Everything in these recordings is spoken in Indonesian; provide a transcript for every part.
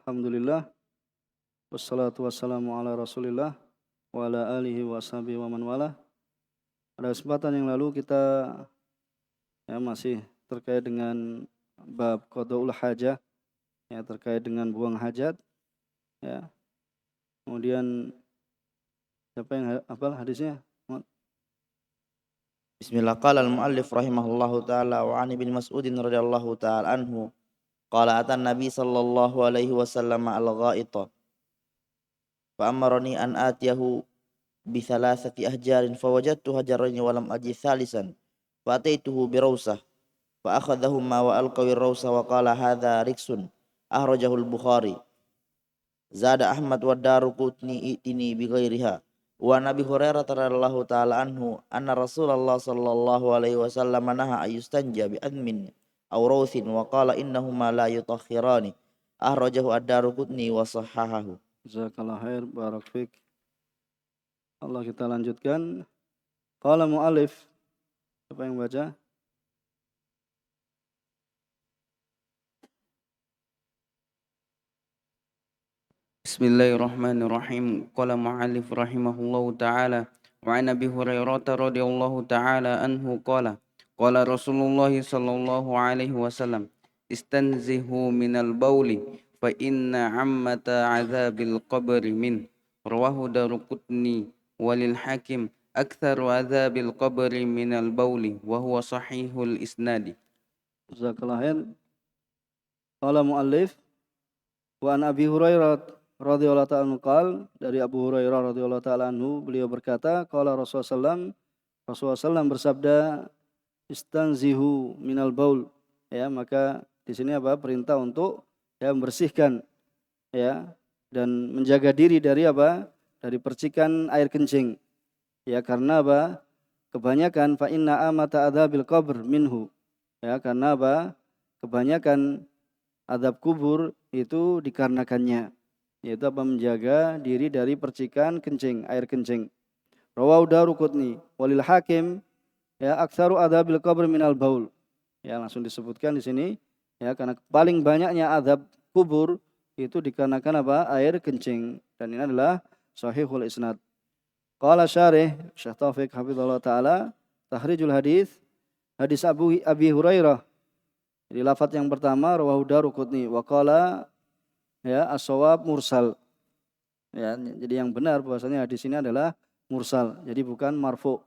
Alhamdulillah, wassalatu wassalamu ala Rasulillah wa ala alihi wa sahbihi wa man wala. Pada kesempatan yang lalu kita masih terkait dengan bab qadaul hajah, terkait dengan buang hajat, ya. Kemudian siapa yang hafal hadisnya? Bismillah, qala al-muallif rahimahullahu ta'ala wa 'an ibn Mas'udin radhiyallahu ta'ala anhu qala atan nabi sallallahu alaihi wasallam al-gha'ita fa amarani an atiyahu bi thalathati ahjarin fa wajadtu hajarain wa lam ajid thalisan fa ataituhu bi rawsah fa akhadhahuma wa alqaw ar-rawsah wa qala hadha riksun ahrajahu al-Bukhari zada Ahmad wa Daruqutni itini bi ghairiha wa Nabi Hurairah radhiyallahu ta'ala anhu anna Rasulullah sallallahu alaihi wasallam naha ayustanja bi admin aw rawthin wa qala innahuma la yutahhirani ahrajahu ad-Daruqutni wa sahahahu. Jazakallahu khair, barak fik. Allah, kita lanjutkan. Qala mu'allif, siapa yang baca? Bismillahirrahmanirrahim. Qala mu'allif rahimahullahu ta'ala wa 'an Abi Hurairah radhiyallahu ta'ala anhu qala Rasulullah sallallahu alaihi wasallam istanzihu minal bauli fa inna 'ammata 'adzabil qabri min rawahu Daruqutni walil Hakim aktsaru 'adzabil qabri minal bauli wa huwa sahihul isnadi. Jazakallahu khair. Qala mu'allif wa an Abi Hurairah radhiyallahu ta'ala anhu qala, dari Abu Hurairah radhiyallahu ta'ala anhu, beliau berkata, qala Rasulullah SAW bersabda, istanzihu minal baul, maka di sini perintah untuk membersihkan dan menjaga diri dari dari percikan air kencing, karena kebanyakan fa inna amata adzabil qabr minhu, karena kebanyakan azab kubur itu dikarenakannya, yaitu menjaga diri dari percikan kencing, air kencing. Rawahu Daruqutni walil Hakim aktsaru adzabil qabr minal baul. Langsung disebutkan di sini, karena paling banyaknya azab kubur itu dikarenakan air kencing, dan ini adalah sahihul isnad. Qala syarih Syekh Taufik hafizallahu taala, tahrijul hadis Abi Hurairah. Jadi lafaz yang pertama rawahu Daruqutni wa qala as-shawab mursal. Jadi yang benar bahwasanya hadis ini adalah mursal. Jadi bukan marfu.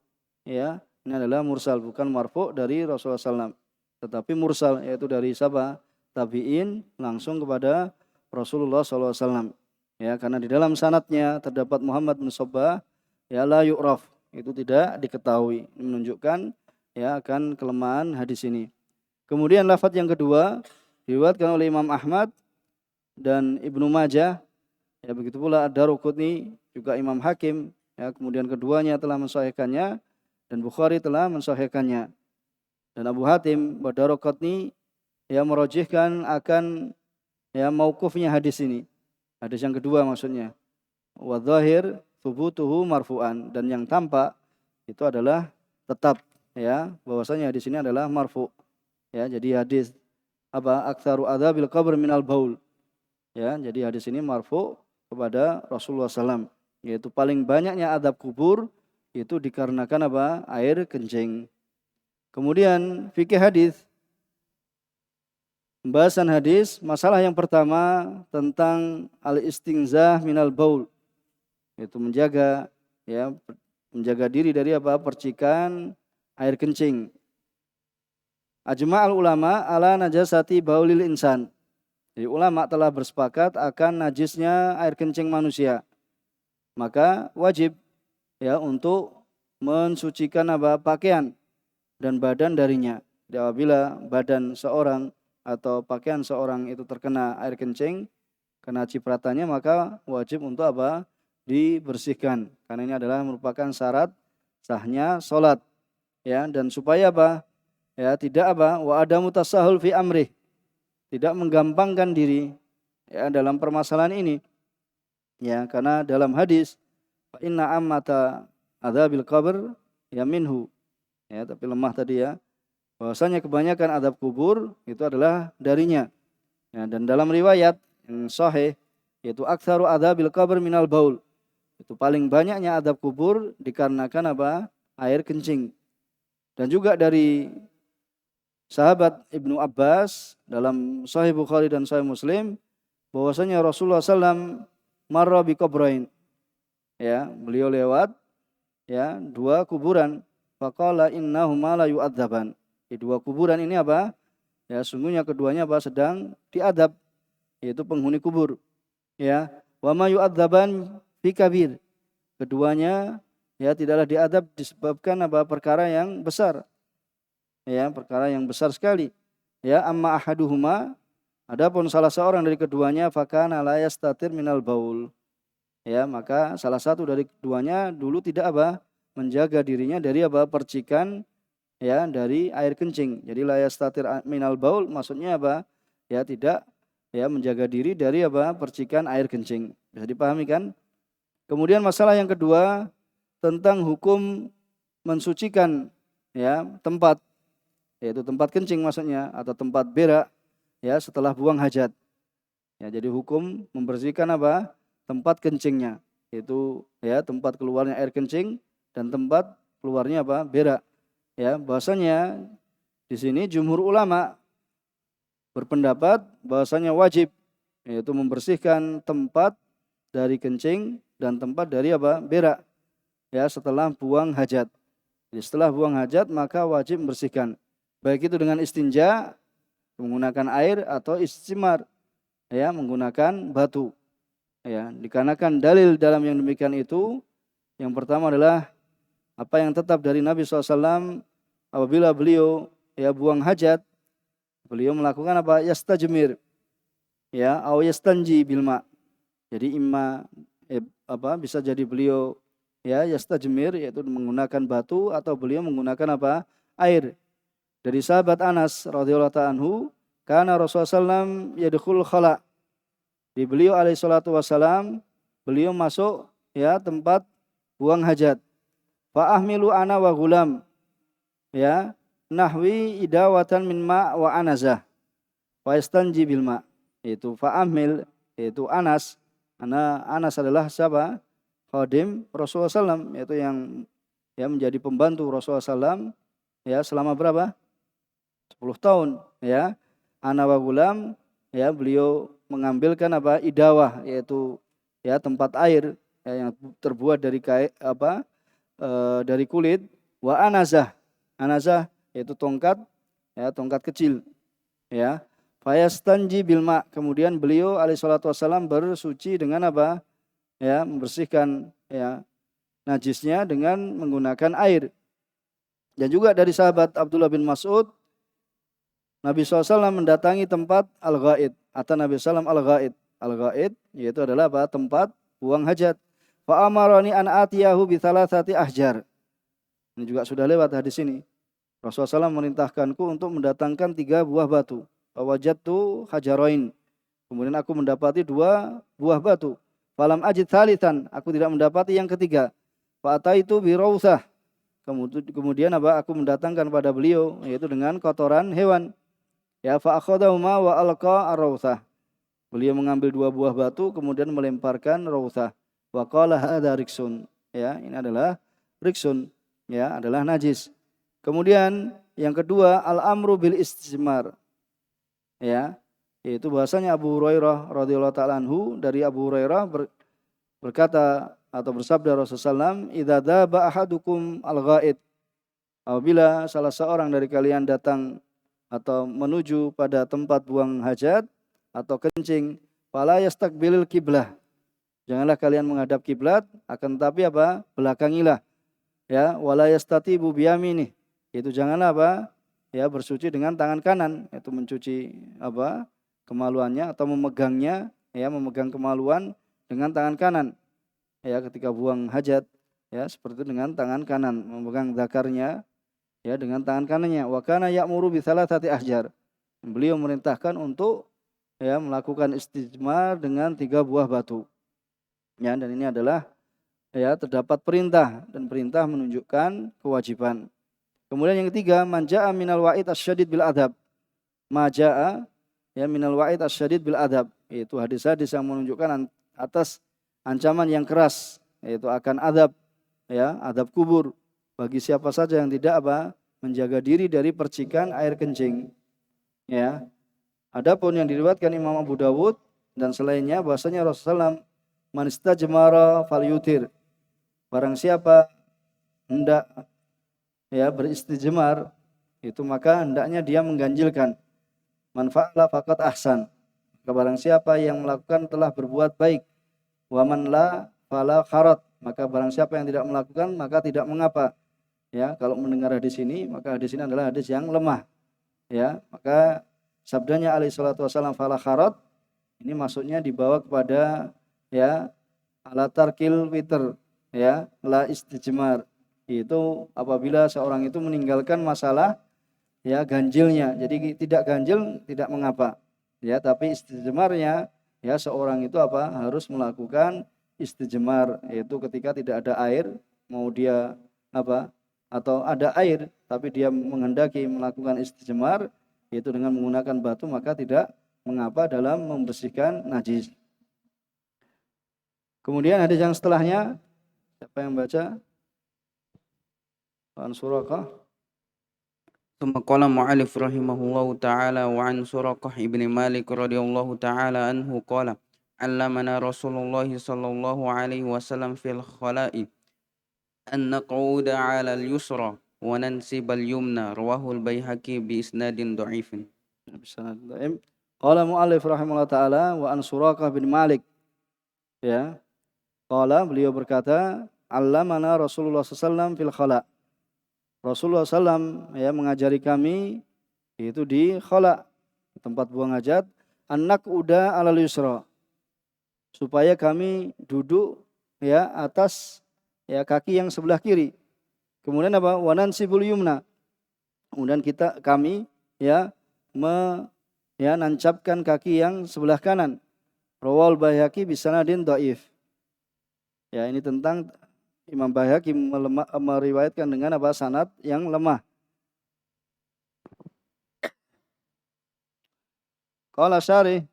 Ini adalah mursal, bukan marfu dari Rasulullah SAW, tetapi mursal, yaitu dari sahabat tabi'in langsung kepada Rasulullah SAW. Karena di dalam sanadnya terdapat Muhammad bin Sabbah la yu'raf, itu tidak diketahui. Ini menunjukkan akan kelemahan hadis ini. Kemudian lafaz yang kedua diriwayatkan oleh Imam Ahmad dan Ibnu Majah, begitu pula Ad-Daruqutni, juga Imam Hakim, kemudian keduanya telah mensahihkannya dan Bukhari telah mensahihkannya. Dan Abu Hatim wa Daruqutni merajihkan akan mauqufnya hadis ini. Hadis yang kedua maksudnya. Wa dzahir thubutuhu marfu'an, dan yang tampak itu adalah tetap bahwasanya hadis ini adalah marfu'. Jadi hadis aktsaru adzabil qabr minal baul. Jadi hadis ini marfu kepada Rasulullah SAW, yaitu paling banyaknya azab kubur itu dikarenakan air kencing. Kemudian fikih hadis, pembahasan hadis, masalah yang pertama tentang al-istinzah minal baul, yaitu menjaga diri dari percikan air kencing. Ajma'al ulama ala najasati baulil insan. Jadi ulama telah bersepakat akan najisnya air kencing manusia. Maka wajib untuk mensucikan pakaian dan badan darinya. Jadi apabila badan seorang atau pakaian seorang itu terkena air kencing, kena cipratannya, maka wajib untuk dibersihkan. Karena ini adalah merupakan syarat sahnya salat. Dan supaya tidak wa adamu tasahul fi amrih, tidak menggampangkan diri dalam permasalahan ini. Karena dalam hadis fa inna ammata adzabil qabr minhu. Tapi lemah tadi bahwasanya kebanyakan azab kubur itu adalah darinya. Dan dalam riwayat sahih, yaitu aktsaru adzabil qabr minal baul. Itu paling banyaknya adab kubur dikarenakan apa? Air kencing. Dan juga dari sahabat Ibnu Abbas dalam Sahih Bukhari dan Sahih Muslim bahwasanya Rasulullah SAW marra bi qabrain. Ya, beliau lewat ya dua kuburan. Faqala innahuma la yu'adzaban. Di dua kuburan ini apa? Ya, sungguhnya keduanya apa? Sedang diadab, yaitu penghuni kubur. Ya, wa ma yu'adzaban fi kabir. Keduanya ya tidaklah diadab disebabkan apa? Perkara yang besar. Ya, perkara yang besar sekali. Ya, amma ahaduhuma, adapun salah seorang dari keduanya fakana la yastatir minal baul. Ya, maka salah satu dari keduanya dulu tidak apa? Menjaga dirinya dari apa? Percikan ya dari air kencing. Jadi la yastatir minal baul maksudnya apa? Ya, tidak ya menjaga diri dari apa? Percikan air kencing. Bisa dipahami kan? Kemudian masalah yang kedua tentang hukum mensucikan ya tempat, yaitu tempat kencing maksudnya atau tempat berak ya setelah buang hajat. Ya, jadi hukum membersihkan apa? Tempat kencingnya, yaitu ya tempat keluarnya air kencing dan tempat keluarnya apa? Berak. Ya, bahasanya di sini jumhur ulama berpendapat bahasanya wajib, yaitu membersihkan tempat dari kencing dan tempat dari apa? Berak. Ya, setelah buang hajat. Jadi setelah buang hajat maka wajib membersihkan. Baik itu dengan istinja menggunakan air atau istimar ya menggunakan batu. Ya, dikarenakan dalil dalam yang demikian itu yang pertama adalah apa yang tetap dari Nabi SAW apabila beliau ya buang hajat, beliau melakukan apa? Yastajmir ya, au yastanji bilma. Jadi imma bisa jadi beliau ya yastajmir yaitu menggunakan batu atau beliau menggunakan apa? Air. Dari sahabat Anas radhiyallahu ta'ala anhu, karena Rasulullah SAW yadkhul khala. Di beliau alaihi salatu wasalam, beliau masuk ya tempat buang hajat. Fa ahmilu ana wa gulam ya nahwi idawatan min ma wa anazah. Fa istanji bil ma. Itu fa ahmil yaitu Anas. Anas adalah siapa? Khadim Rasulullah SAW, yaitu yang ya menjadi pembantu Rasulullah SAW ya selama berapa? 10 tahun ya. Ana wa gulam ya beliau mengambilkan apa? Idawah yaitu ya tempat air ya, yang terbuat dari dari kulit. Wa anazah. Anazah yaitu tongkat ya, tongkat kecil ya. Fayastanji bilma, kemudian beliau alaihi salatu wasallam bersuci dengan apa? Ya, membersihkan ya najisnya dengan menggunakan air. Dan juga dari sahabat Abdullah bin Mas'ud, Nabi SAW mendatangi tempat al-ghaid. Atau Nabi SAW al-ghaid. Al-ghaid yaitu adalah apa? Tempat buang hajat. Fa amarani an atiyahu bi thalathati ahjar. Ini juga sudah lewat hadis ini. Rasulullah SAW merintahkanku untuk mendatangkan 3 buah batu. Wajadtu hajarain. Kemudian aku mendapati 2 buah batu. Falam ajid thalithan. Aku tidak mendapati yang ketiga. Fa ataitu bi rawthah. Kemudian apa? Aku mendatangkan pada beliau yaitu dengan kotoran hewan. Ya fa akhadahuma wa alqa ar-rawthah. Beliau mengambil 2 buah batu kemudian melemparkan rawthah. Wa qala hadza riksun. Ya, ini adalah riksun, ya, adalah najis. Kemudian yang kedua al-amru bil istijmar. Ya, yaitu bahasanya Abu Hurairah radhiyallahu ta'ala anhu, dari Abu Hurairah berkata atau bersabda Rasulullah SAW, idza dzaba ahadukum al-ghaid. Apabila salah seorang dari kalian datang atau menuju pada tempat buang hajat atau kencing, fala yastaqbilil kiblah. Janganlah kalian menghadap kiblat, akan tetapi apa? Belakangilah. Ya, wala yastatibu biyamini. Itu janganlah apa? Ya, bersuci dengan tangan kanan, yaitu mencuci apa? Kemaluannya atau memegangnya, ya, memegang kemaluan dengan tangan kanan. Ya, ketika buang hajat, ya, seperti itu dengan tangan kanan, memegang zakarnya ya dengan tangan kanannya. Wa kana ya'muru bi thalathati ahjar. Beliau merintahkan untuk ya melakukan istijmar dengan 3 buah batu. Ya, dan ini adalah ya terdapat perintah, dan perintah menunjukkan kewajiban. Kemudian yang ketiga, manja'a minal wa'id asyadid bil adab. Maja'a ya minal wa'id asyadid bil adab, yaitu hadis-hadis yang menunjukkan atas ancaman yang keras, yaitu akan azab, ya, azab kubur bagi siapa saja yang tidak menjaga diri dari percikan air kencing, ya. Adapun yang diriwayatkan Imam Abu Dawud dan selainnya bahwasanya Rasulullah SAW, man istajmara falyutir, barang siapa hendak beristijmar itu maka hendaknya dia mengganjilkan. Man fa'ala faqad ahsan, barang siapa yang melakukan telah berbuat baik. Wa man la fala kharat, maka barang siapa yang tidak melakukan maka tidak mengapa. Ya, kalau mendengar hadis ini maka hadis ini adalah hadis yang lemah. Ya, maka sabdanya alaihi salatu wasallam fala kharat ini maksudnya dibawa kepada ala tarkil witr, la istijmar. Itu apabila seorang itu meninggalkan masalah ganjilnya. Jadi tidak ganjil tidak mengapa. Ya, tapi istijmarnya seorang itu harus melakukan istijmar, yaitu ketika tidak ada air, mau dia atau ada air tapi dia menghendaki melakukan istijmar, yaitu dengan menggunakan batu, maka tidak mengapa dalam membersihkan najis. Kemudian hadis yang setelahnya, siapa yang baca? An Suraqah. ثم قال المؤلف رحمه الله تعالى وعن سرقة بن مالك رضي الله تعالى عنه قال علمنا رسول الله صلى الله عليه وسلم في الخلاء أن نقعد على اليسرى وننسب اليمنى رواه البيهقي بإسناد ضعيف. Qala mu'allif rahimahullah ta'ala wa an Suraqah bin Malik. Ya. Qala, beliau berkata, allamana Rasulullah SAW fil khala. Rasulullah SAW mengajari kami itu di khala, tempat buang hajat, anak uda alal yusra, supaya kami duduk atas kaki yang sebelah kiri. Kemudian wanan sibul yumna, kemudian kami nancapkan kaki yang sebelah kanan. Rawal Baihaqi bisanadin dhaif. Ya, ini tentang Imam Baihaqi meriwayatkan dengan sanad yang lemah. Qala syarih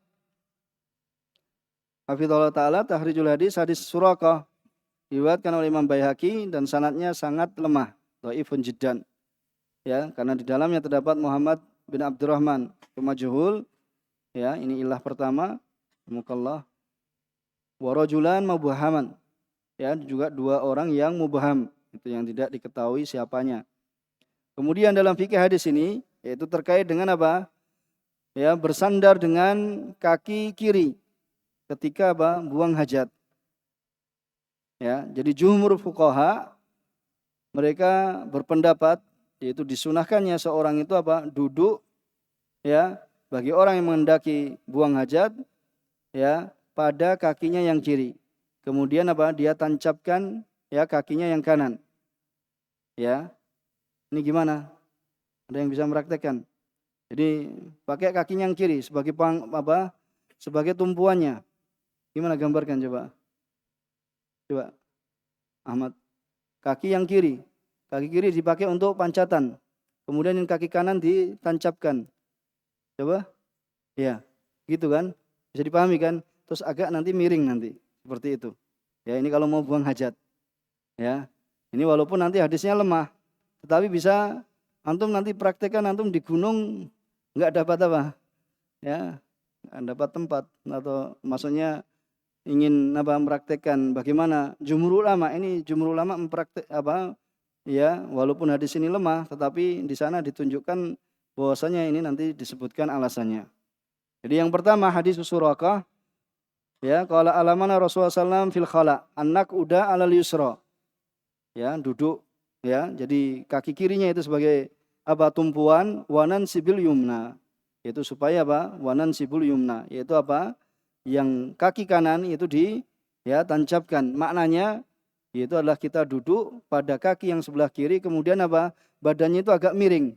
hafizallahu taala tahrijul hadis Suraqah diriwayatkan oleh Imam Baihaqi dan sanadnya sangat lemah, dhaifun jiddan. Ya, karena di dalamnya terdapat Muhammad bin Abdurrahman majhul. Ya, ini ilah pertama. Mukallah. Wa rajulan mubhaman. Ya, juga dua orang yang mubham, itu yang tidak diketahui siapanya. Kemudian dalam fikih hadis ini yaitu terkait dengan bersandar dengan kaki kiri ketika buang hajat. Ya, jadi jumhur fuqaha mereka berpendapat yaitu disunahkannya seorang itu duduk bagi orang yang menghendaki buang hajat pada kakinya yang kiri. Kemudian dia tancapkan kakinya yang kanan. Ya. Ini gimana? Ada yang bisa mempraktekkan? Jadi pakai kakinya yang kiri sebagai sebagai tumpuannya. Gimana gambarkan coba? Coba. Ahmad. Kaki yang kiri. Kaki kiri dipakai untuk pancatan. Kemudian yang kaki kanan ditancapkan. Coba. Ya. Gitu kan? Bisa dipahami kan? Terus agak nanti miring nanti. Seperti itu. Ya, ini kalau mau buang hajat. Ya. Ini walaupun nanti hadisnya lemah, tetapi bisa antum nanti praktekkan, antum di gunung enggak dapat ya, enggak dapat tempat, atau maksudnya ingin mempraktekkan bagaimana jumhur ulama. Ini jumhur ulama mempraktek ya, walaupun hadis ini lemah, tetapi di sana ditunjukkan bahwasanya ini nanti disebutkan alasannya. Jadi yang pertama hadis Suraqah. Ya, qala alamana Rasulullah SAW fil khala, anak uda alal yusra. Ya, duduk ya. Jadi kaki kirinya itu sebagai tumpuan, wanan sibil yumna. Yaitu supaya wanan sibul yumna, yaitu yang kaki kanan itu tancapkan. Maknanya yaitu adalah kita duduk pada kaki yang sebelah kiri, kemudian badannya itu agak miring.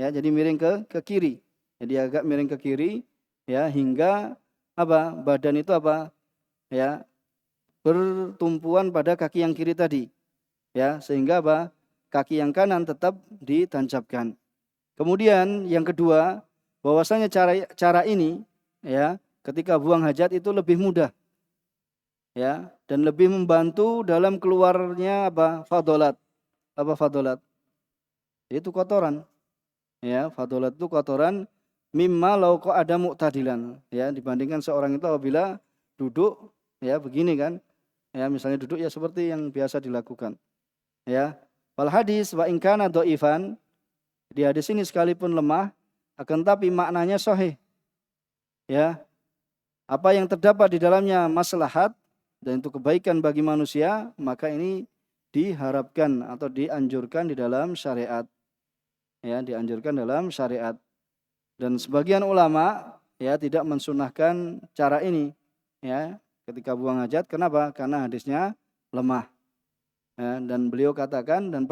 Ya, jadi miring ke kiri. Jadi agak miring ke kiri ya, hingga badan itu ya, bertumpuan pada kaki yang kiri tadi. Ya, sehingga kaki yang kanan tetap ditancapkan. Kemudian yang kedua, bahwasanya cara ini ya, ketika buang hajat itu lebih mudah, ya, dan lebih membantu dalam keluarnya apa? Fadolat. Apa fadolat? Itu kotoran. Ya, fadolat itu kotoran mimma lau ada mu'tadilan, ya, dibandingkan seorang itu apabila duduk, ya, begini kan. Ya, misalnya duduk ya seperti yang biasa dilakukan. Ya. Wal hadis wa in kana dhaifan, di hadis ini sekalipun lemah akan tapi maknanya sahih. Ya. Apa yang terdapat di dalamnya maslahat dan itu kebaikan bagi manusia, maka ini diharapkan atau dianjurkan di dalam syariat. Ya, dianjurkan dalam syariat. Dan sebagian ulama ya tidak mensunahkan cara ini, ya, ketika buang hajat. Kenapa? Karena hadisnya lemah. Ya, dan beliau katakan dan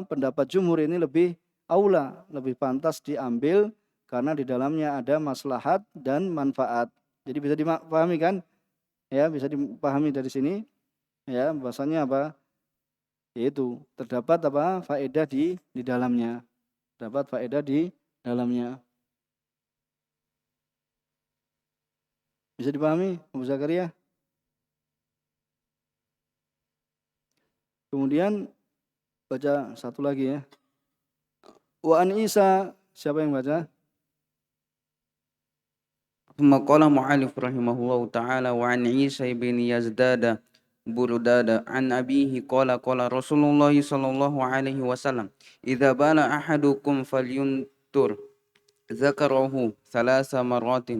pendapat jumhur ini lebih aula, lebih pantas diambil karena di dalamnya ada maslahat dan manfaat. Jadi bisa dipahami kan? Ya, bisa dipahami dari sini. Ya, bahasanya apa? Yaitu terdapat apa? Faedah di dalamnya. Terdapat faedah di dalamnya. Bisa dipahami, Abu Zakaria? Kemudian baca satu lagi ya. Wa an Isa, siapa yang baca? ثم قال مؤلف رحمه الله تعالى وعن عيسى بن يزداد برداد عن أبيه قال قال رسول الله صلى الله عليه وسلم إذا بال أحدكم فلينتر ذكره 3 مرات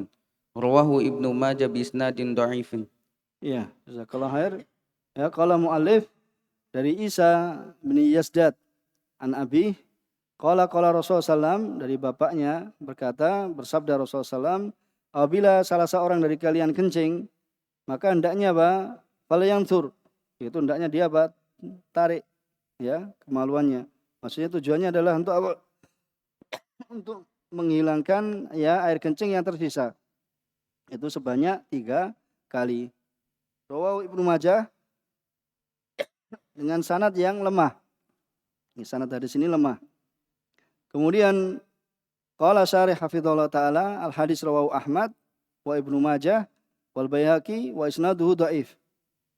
رواه ابن ماجه بإسناد ضعيف. Iya, jazakallahu khair. Ya, qala muallif dari Isa bin Yazdad an Abi qala Rasulullah sallam, dari bapaknya berkata, bersabda Rasulullah sallam, apabila salah seorang dari kalian kencing, maka hendaknya apa? Falyanthur. Itu hendaknya dia apa? Tarik, ya, kemaluannya. Maksudnya tujuannya adalah untuk apa? Untuk menghilangkan ya air kencing yang tersisa. Itu sebanyak 3 kali. Rawahu Ibnu Majah dengan sanad yang lemah. Ini sanad hadis ini lemah. Kemudian qala syarih hafizallahu taala al hadis rawahu Ahmad wa Ibnu Majah wal Baihaqi wa isnaduhu dhaif.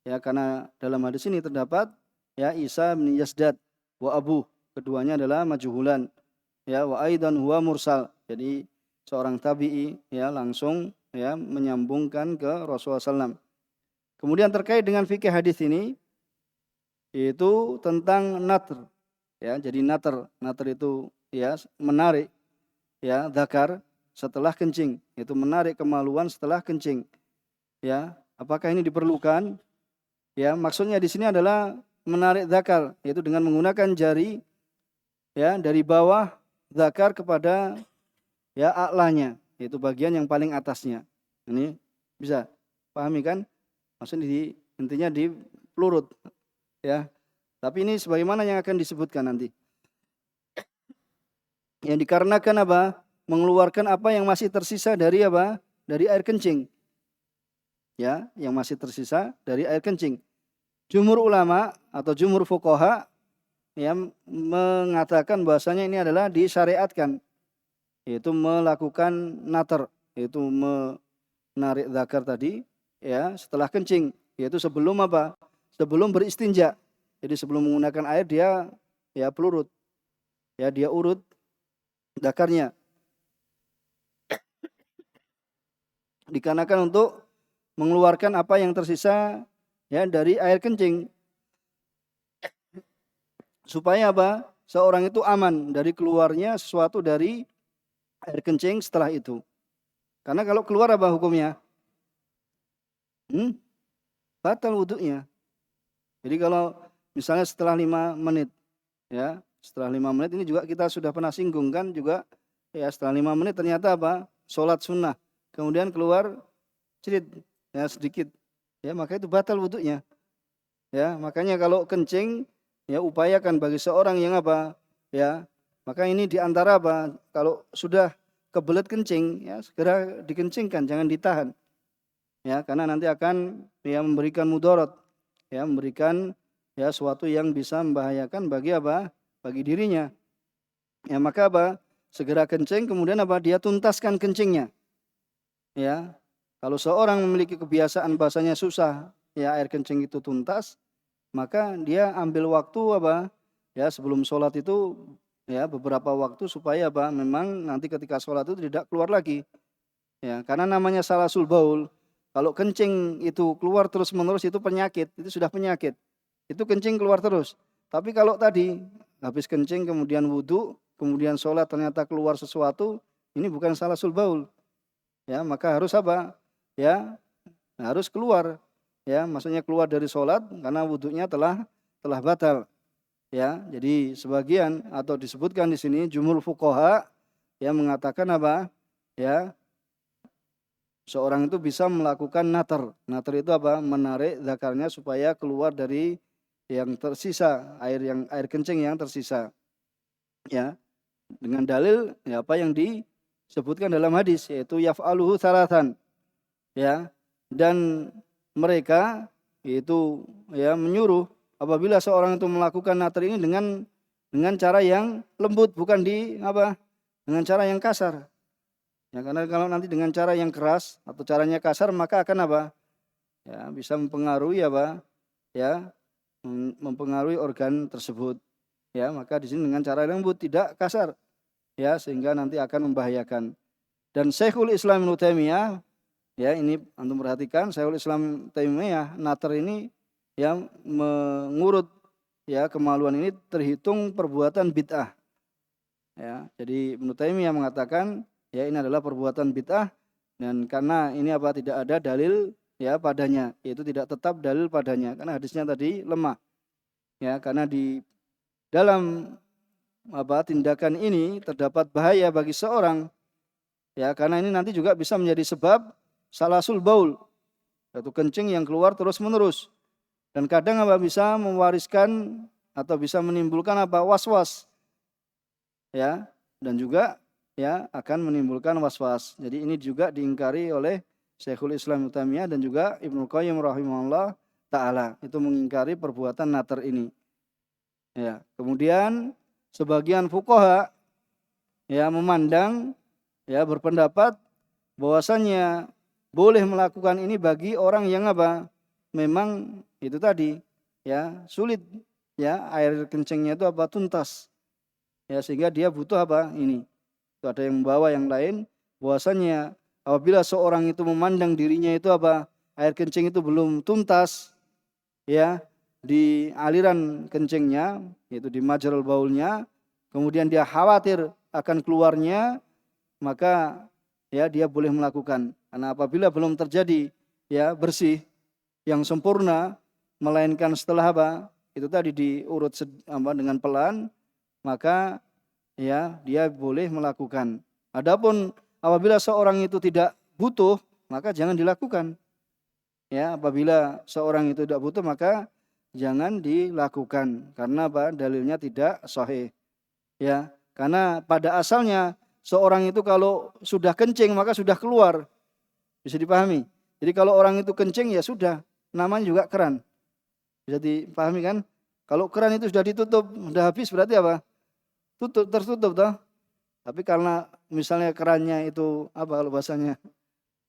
Ya, karena dalam hadis ini terdapat ya Isa bin Yazdad wa Abu, keduanya adalah majhulan. Ya, wa aidan huwa mursal. Jadi seorang tabi'i ya langsung ya menyambungkan ke Rasulullah SAW. Kemudian terkait dengan fikih hadis ini itu tentang natr. Ya, jadi natr itu ya menarik ya dzakar setelah kencing, itu menarik kemaluan setelah kencing. Ya, apakah ini diperlukan? Ya, maksudnya di sini adalah menarik dzakar, yaitu dengan menggunakan jari ya dari bawah dzakar kepada ya a'lanya, yaitu bagian yang paling atasnya. Ini bisa pahami kan? Maksudnya intinya di pelurut ya. Tapi ini sebagaimana yang akan disebutkan nanti. Yang dikarenakan apa? Mengeluarkan apa yang masih tersisa dari apa? Dari air kencing. Ya, yang masih tersisa dari air kencing. Jumhur ulama atau jumhur fuqaha yang mengatakan bahasanya ini adalah disyariatkan, yaitu melakukan natar, yaitu menarik dzakar tadi ya setelah kencing, yaitu sebelum apa? Sebelum beristinja. Jadi sebelum menggunakan air dia ya pelurut. Ya, dia urut dzakarnya. Dikarenakan untuk mengeluarkan apa yang tersisa ya dari air kencing. Supaya apa? Seorang itu aman dari keluarnya sesuatu dari air kencing setelah itu. Karena kalau keluar apa hukumnya? Batal wudunya. Jadi kalau misalnya setelah 5 menit, ya setelah 5 menit ini juga kita sudah pernah singgung kan juga, ya setelah 5 menit ternyata apa? Sholat sunnah, kemudian keluar cerit, ya sedikit, ya maka itu batal wudunya. Ya makanya kalau kencing, ya upayakan bagi seorang yang apa, ya maka ini diantara apa? Kalau sudah kebelet kencing, ya segera dikencingkan, jangan ditahan. Ya karena nanti akan ya memberikan mudarat, ya memberikan ya suatu yang bisa membahayakan bagi apa? Bagi dirinya. Ya maka apa? Segera kencing, kemudian apa? Dia tuntaskan kencingnya. Ya. Kalau seorang memiliki kebiasaan bahasanya susah, ya air kencing itu tuntas, maka dia ambil waktu apa? Ya sebelum sholat itu ya beberapa waktu supaya apa? Memang nanti ketika sholat itu tidak keluar lagi. Ya, karena namanya salasul baul. Kalau kencing itu keluar terus-menerus itu penyakit, itu sudah penyakit. Itu kencing keluar terus. Tapi kalau tadi habis kencing kemudian wudhu, kemudian sholat ternyata keluar sesuatu, ini bukan salasul baul. Ya, maka harus apa? Ya, harus keluar. Ya, maksudnya keluar dari sholat karena wudhunya telah batal. Ya, jadi sebagian atau disebutkan di sini jumhur fuqaha yang mengatakan apa? Ya, seorang itu bisa melakukan natar. Natar itu apa? Menarik zakarnya supaya keluar dari yang tersisa, air kencing yang tersisa. Ya, dengan dalil ya apa yang disebutkan dalam hadis yaitu yaf'aluhu salatan. Ya. Dan mereka itu ya menyuruh apabila seorang itu melakukan natar ini dengan cara yang lembut, bukan dengan cara yang kasar. Ya, karena kalau nanti dengan cara yang keras atau caranya kasar maka akan apa? Ya, bisa mempengaruhi apa? Ya, mempengaruhi organ tersebut. Ya, maka di sini dengan cara lembut tidak kasar. Ya, sehingga nanti akan membahayakan. Dan Syekhul Islam Ibnu Taimiyah, ya ini antum perhatikan Syekhul Islam Taimiyah natar ini yang mengurut ya kemaluan ini terhitung perbuatan bid'ah. Ya, jadi Ibnu Taimiyah mengatakan ya ini adalah perbuatan bid'ah dan karena ini apa tidak ada dalil ya padanya, yaitu tidak tetap dalil padanya karena hadisnya tadi lemah. Ya, karena di dalam tindakan ini terdapat bahaya bagi seorang ya karena ini nanti juga bisa menjadi sebab salasul baul, yaitu kencing yang keluar terus-menerus. Dan kadang bisa mewariskan atau bisa menimbulkan was-was. Ya, dan juga ya akan menimbulkan was-was. Jadi ini juga diingkari oleh Syekhul Islam Ibnu Taimiyah dan juga Ibnu Qayyim rahimahullah taala. Itu mengingkari perbuatan natar ini. Ya, kemudian sebagian fuqaha ya memandang ya berpendapat bahwasanya boleh melakukan ini bagi orang yang memang itu tadi ya sulit ya air kencingnya itu tuntas. Ya sehingga dia butuh ini. Itu ada yang membawa yang lain bahwasanya apabila seorang itu memandang dirinya itu air kencing itu belum tuntas ya di aliran kencingnya yaitu di majrul baulnya, kemudian dia khawatir akan keluarnya, maka ya dia boleh melakukan. Karena apabila belum terjadi ya bersih yang sempurna melainkan setelah itu tadi diurut dengan pelan, maka ya dia boleh melakukan. Adapun apabila seorang itu tidak butuh, maka jangan dilakukan. Ya, apabila seorang itu tidak butuh maka jangan dilakukan karena dalilnya tidak sahih. Ya, karena pada asalnya seorang itu kalau sudah kencing maka sudah keluar. Bisa dipahami. Jadi kalau orang itu kencing ya sudah, namanya juga keran. Bisa dipahami kan? Kalau keran itu sudah ditutup, sudah habis berarti tertutup toh. Tapi karena misalnya kerannya itu kalau bahasanya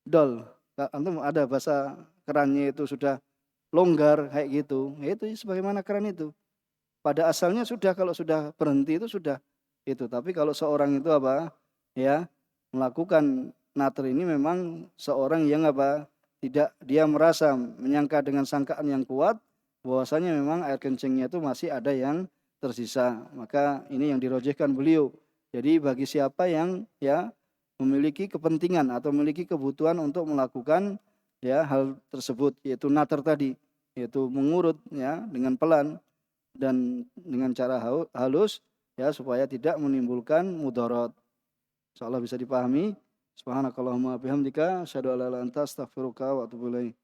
dol, antum ada bahasa kerannya itu sudah longgar kayak gitu. Ya itu sebagaimana keran itu. Pada asalnya sudah, kalau sudah berhenti itu sudah itu. Tapi kalau seorang itu ya melakukan natar ini memang seorang yang tidak dia merasa menyangka dengan sangkaan yang kuat bahwasanya memang air kencingnya itu masih ada yang tersisa. Maka ini yang dirojehkan beliau. Jadi bagi siapa yang ya memiliki kepentingan atau memiliki kebutuhan untuk melakukan ya hal tersebut yaitu natar tadi, yaitu mengurut ya dengan pelan dan dengan cara halus ya supaya tidak menimbulkan mudarat. Insyaallah bisa dipahami. Subhanakallahumma bihamdika asyhadu an la ilaha illa anta astaghfiruka wa atubu ilaik.